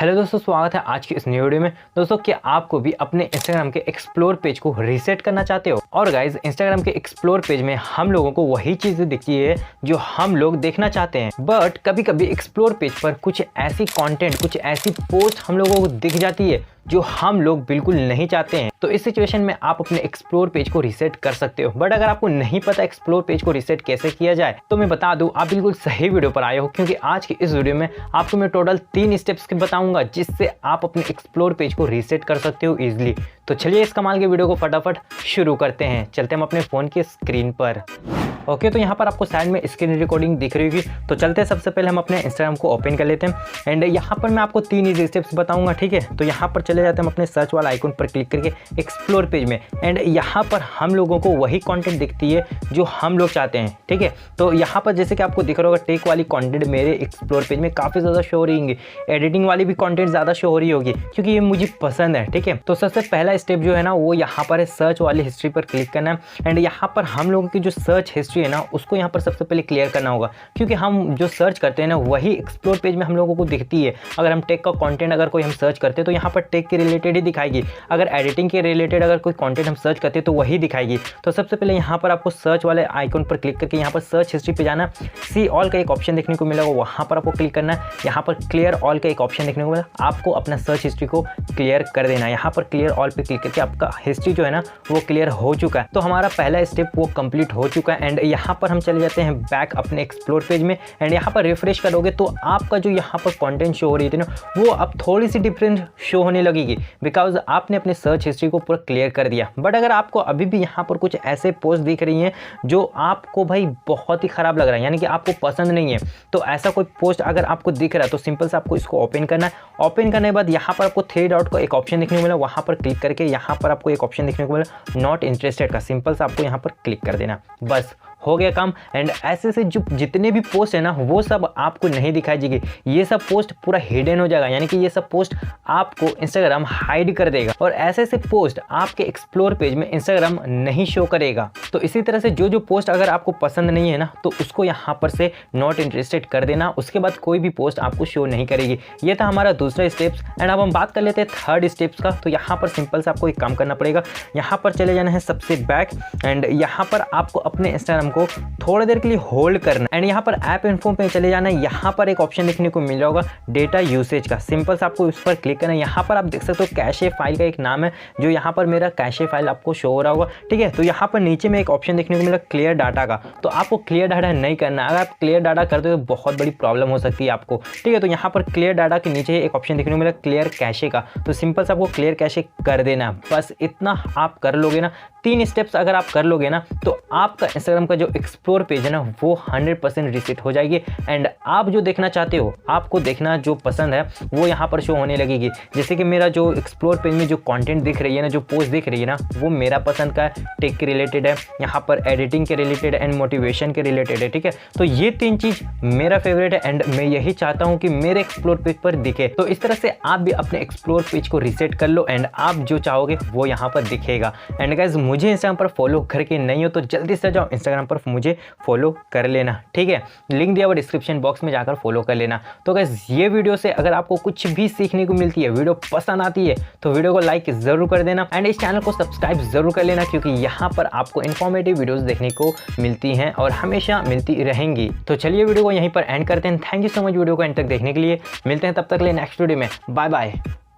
Hello दोस्तों, स्वागत है आज की इस न्यू वीडियो में। दोस्तों, क्या आपको भी अपने इंस्टाग्राम के एक्सप्लोर पेज को रीसेट करना चाहते हो? और गाइज, इंस्टाग्राम के एक्सप्लोर पेज में हम लोगों को वही चीजें दिखती है जो हम लोग देखना चाहते हैं, बट कभी कभी एक्सप्लोर पेज पर कुछ ऐसी कंटेंट, कुछ ऐसी पोस्ट हम लोगों को दिख जाती है जो हम लोग बिल्कुल नहीं चाहते हैं। तो इस सिचुएशन में आप अपने एक्सप्लोर पेज को रीसेट कर सकते हो। बट अगर आपको नहीं पता एक्सप्लोर पेज को रीसेट कैसे किया जाए, तो मैं बता दूं, आप बिल्कुल सही वीडियो पर आए हो, क्योंकि आज की इस वीडियो में आपको मैं टोटल 3 स्टेप्स के बताऊंगा जिससे आप अपने एक्सप्लोर पेज को रीसेट कर सकते हो इजीली। तो चलिए इस कमाल के वीडियो को फटाफट शुरू करते हैं। चलते हम अपने फोन की स्क्रीन पर। ओके, तो यहाँ पर आपको साइड में स्क्रीन रिकॉर्डिंग दिख रही होगी। तो चलते हैं, सबसे पहले हम अपने इंस्टाग्राम को ओपन कर लेते हैं एंड यहाँ पर मैं आपको 3 इजी स्टेप्स बताऊंगा, ठीक है। तो यहाँ पर चले जाते हैं हम अपने सर्च वाला आइकन पर क्लिक करके एक्सप्लोर पेज में, एंड यहाँ पर हम लोगों को वही कंटेंट दिखती है जो हम लोग चाहते हैं, ठीक है। तो यहाँ पर जैसे कि आपको दिख रहा होगा, टेक वाली कंटेंट मेरे एक्सप्लोर पेज में काफ़ी ज़्यादा शो हो रही होंगी, एडिटिंग वाली भी कंटेंट ज़्यादा शो हो रही होगी, क्योंकि ये मुझे पसंद है, ठीक है। तो सबसे पहला स्टेप जो है ना, वो यहाँ पर है सर्च वाली हिस्ट्री पर क्लिक करना है एंड यहाँ पर हम लोगों की जो सर्च हिस्ट्री है ना, उसको यहाँ पर सबसे पहले क्लियर करना होगा, क्योंकि हम जो सर्च करते हैं ना, वही एक्सप्लोर पेज में हम लोगों को दिखती है। अगर हम टेक का कंटेंट अगर कोई हम सर्च करते हैं तो यहाँ पर टेक के रिलेटेड ही दिखाएगी, अगर एडिटिंग के रिलेटेड अगर कोई कंटेंट हम सर्च करते हैं तो वही दिखाएगी। तो सबसे पहले यहाँ पर आपको सर्च वाले आइकन पर क्लिक करके यहाँ पर सर्च हिस्ट्री पे जाना, सी ऑल का एक ऑप्शन देखने को मिलेगा, वहाँ पर आपको क्लिक करना है। यहाँ पर क्लियर ऑल का एक ऑप्शन देखने को मिला, आपको अपना सर्च हिस्ट्री को क्लियर कर देना है। यहाँ पर क्लियर ऑल पे क्लिक करके आपका हिस्ट्री जो है ना, वो क्लियर हो चुका है। तो हमारा पहला स्टेप वो कंप्लीट हो चुका है एंड यहाँ पर हम चले जाते हैं बैक अपने एक्सप्लोर पेज में एंड यहाँ पर रिफ्रेश करोगे तो आपका जो यहाँ पर कंटेंट शो हो रही थी ना, वो अब थोड़ी सी डिफरेंट शो होने लगेगी, बिकॉज आपने अपने सर्च हिस्ट्री को पूरा क्लियर कर दिया। बट अगर आपको अभी भी यहाँ पर कुछ ऐसे पोस्ट दिख रही हैं जो आपको भाई बहुत ही खराब लग रहा है, यानी कि आपको पसंद नहीं है, तो ऐसा कोई पोस्ट अगर आपको दिख रहा है तो सिंपल से आपको इसको ओपन करना है। ओपन करने के बाद यहाँ पर आपको 3 डॉट का एक ऑप्शन देखने को मिला, वहाँ पर क्लिक करके यहाँ पर आपको एक ऑप्शन देखने को मिला नॉट इंटरेस्टेड का, सिंपल से आपको यहाँ पर क्लिक कर देना, बस हो गया काम। एंड ऐसे से जो जितने भी पोस्ट है ना, वो सब आपको नहीं दिखाई देगी, ये सब पोस्ट पूरा हिडन हो जाएगा, यानी कि ये सब पोस्ट आपको इंस्टाग्राम हाइड कर देगा और ऐसे से पोस्ट आपके एक्सप्लोर पेज में इंस्टाग्राम नहीं शो करेगा। तो इसी तरह से जो पोस्ट अगर आपको पसंद नहीं है ना, तो उसको यहाँ पर से नॉट इंटरेस्टेड कर देना, उसके बाद कोई भी पोस्ट आपको शो नहीं करेगी। ये था हमारा दूसरा स्टेप्स एंड अब हम बात कर लेते हैं थर्ड स्टेप्स का। तो यहाँ पर सिंपल से आपको एक काम करना पड़ेगा, यहाँ पर चले जाना है सबसे बैक एंड यहाँ पर आपको अपने इंस्टाग्राम को थोड़ी देर के लिए होल्ड करना एंड यहाँ पर ऐप इन्फो पे चले जाना। यहाँ पर एक ऑप्शन देखने को मिल रहा होगा डेटा यूसेज का, सिंपल से आपको उस पर क्लिक करना है। यहाँ पर आप देख सकते हो कैशे फाइल का एक नाम है, जो यहाँ पर मेरा कैशे फाइल आपको शो हो रहा होगा, ठीक है। तो यहाँ पर नीचे में एक ऑप्शन देखने को मिला क्लियर डाटा का, तो आपको क्लियर डाटा नहीं करना। अगर आप क्लियर डाटा करते हो तो बहुत बड़ी प्रॉब्लम हो सकती है आपको, ठीक है। तो यहाँ पर क्लियर डाटा के नीचे एक ऑप्शन देखने को मिला क्लियर कैशे का, तो सिंपल से आपको क्लियर कैशे कर देना। बस इतना आप कर लोगे ना, 3 स्टेप्स अगर आप कर लोगे ना, तो आपका इंस्टाग्राम का जो एक्सप्लोर पेज है ना, वो 100% रीसेट हो जाएगी एंड आप जो देखना चाहते हो, आपको देखना जो पसंद है, वो यहाँ पर शो होने लगेगी। जैसे कि मेरा जो एक्सप्लोर पेज में जो कंटेंट दिख रही है ना, जो पोस्ट दिख रही है ना, वो मेरा पसंद का है, टेक के रिलेटेड है, यहाँ पर एडिटिंग के रिलेटेड एंड मोटिवेशन के रिलेटेड है, ठीक है। तो ये 3 चीज़ मेरा फेवरेट है एंड मैं यही चाहता हूँ कि मेरे एक्सप्लोर पेज पर दिखे। तो इस तरह से आप भी अपने एक्सप्लोर पेज को रीसेट कर लो एंड आप जो चाहोगे वो यहाँ पर दिखेगा। एंड गाइज, मुझे इंस्टाग्राम पर फॉलो करके नहीं हो तो जल्दी से जाओ इंस्टाग्राम पर मुझे फॉलो कर लेना, ठीक है। लिंक दिया हुआ डिस्क्रिप्शन बॉक्स में जाकर फॉलो कर लेना। तो गाइस, ये वीडियो से अगर आपको कुछ भी सीखने को मिलती है, वीडियो पसंद आती है, तो वीडियो को लाइक जरूर कर देना एंड इस चैनल को सब्सक्राइब जरूर कर लेना, क्योंकि यहाँ पर आपको इन्फॉर्मेटिव वीडियोस देखने को मिलती हैं और हमेशा मिलती रहेंगी। तो चलिए वीडियो को यहीं पर एंड करते हैं। Thank you so much video को एंड तक देखने के लिए। मिलते हैं तब तक के लिए नेक्स्ट वीडियो में। Bye bye.